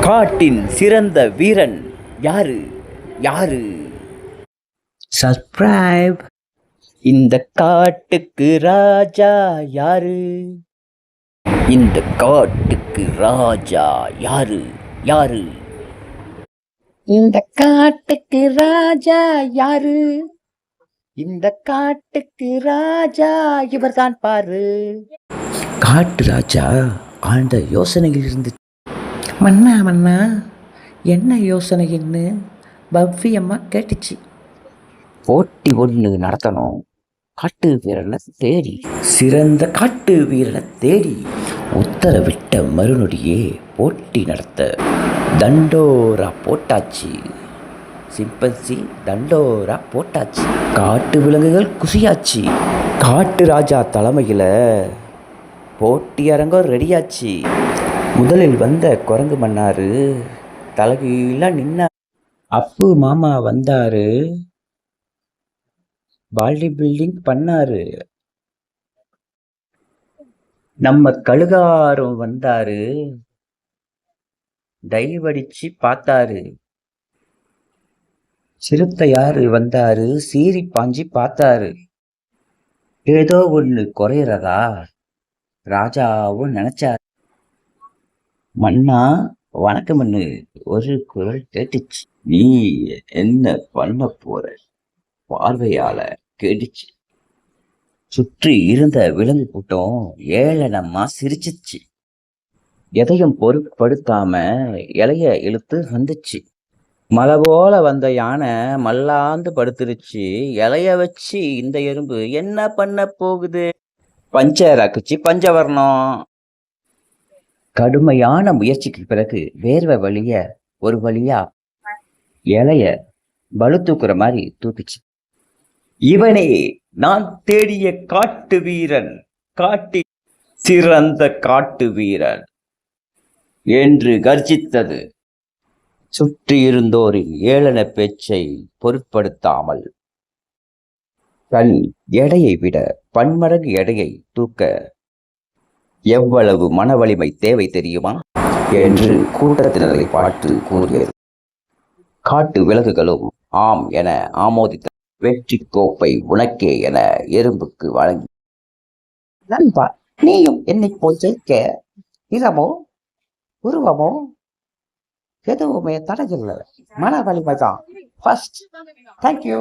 காட்டின் சிறந்த வீரன் யாரு யாரு? சப்ஸ்கிரைப். இந்த காட்டுக்கு ராஜா யாரு? இந்த காட்டுக்கு ராஜா யாரு யாரு? இந்த காட்டுக்கு ராஜா யாரு? இந்த காட்டுக்கு ராஜா இவர்தான் பாரு. காட்டு ராஜா ஆழ்ந்த யோசனையில் இருந்து, மன்னா மன்னா என்ன யோசனைன்னு பவ்யம்மா கேட்டுச்சு. போட்டி ஒன்று நடத்தணும், காட்டு வீரனை தேடி, சிறந்த காட்டு வீரனை தேடி உத்தரவிட்ட மறுநொடியே போட்டி நடத்த தண்டோரா போட்டாச்சு. சிம்பன்சி தண்டோரா போட்டாச்சு. காட்டு விலங்குகள் குசியாச்சு. காட்டு ராஜா தலைமையில் போட்டி அரங்கம் ரெடியாச்சு. முதலில் வந்த குரங்கு மன்னாரு தலகீழா நின்னா. அப்பு மாமா வந்தாரு, பாடி பில்டிங் பண்ணாரு. நம்ம கழுகாரும் வந்தாரு, டைவ் அடிச்சு பார்த்தாரு. சிறுத்தையாரு வந்தாரு, சீறி பாஞ்சி பார்த்தாரு. ஏதோ ஒண்ணு குறையறதா ராஜாவும் நினைச்சாரு. மன்னா வணக்கம்னு ஒரு குரல் கேட்டுச்சு. நீ என்ன பண்ண போற பார்வையால கேட்டுச்சு. சுற்றி இருந்த விலங்கு கூட்டம் ஏளனமா சிரிச்சிச்சு. எதையும் பொருட்படுத்தாம இலைய இழுத்து வந்துச்சு. மலை போல வந்த யானை மல்லாந்து படுத்துருச்சு. இலைய வச்சு இந்த எறும்பு என்ன பண்ண போகுது? பஞ்சராக்குச்சு பஞ்சவர்ணம். கடுமையான முயற்சிக்கு பிறகு வேர்வை வழிய ஒரு வழியா இலைய பலு தூக்குற மாதிரி தூக்குச்சு. இவனே நான் தேடிய காட்டு வீரன், காட்டி சிறந்த காட்டு வீரன் என்று கர்ஜித்தது. சுற்றி இருந்தோரின் ஏளன பேச்சை பொருட்படுத்தாமல் தன் எடையை விட பன்மடங்கு எடையை தூக்க எவ்வளவு மன வலிமை தேவை தெரியுமா என்று கூட்டத்தினரை பார்த்து கூறியது. காட்டு விலங்குகளும் ஆம் என ஆமோதித்த. வெற்றி கோப்பை உனக்கே என எறும்புக்கு வழங்கி, நண்பா நீயும் என்னை போல் ஜெயிக்க இடமோ உருவமோ எதுவுமே தடையில்லை, மன வலிமைதான் ஃபர்ஸ்ட். தேங்க்யூ.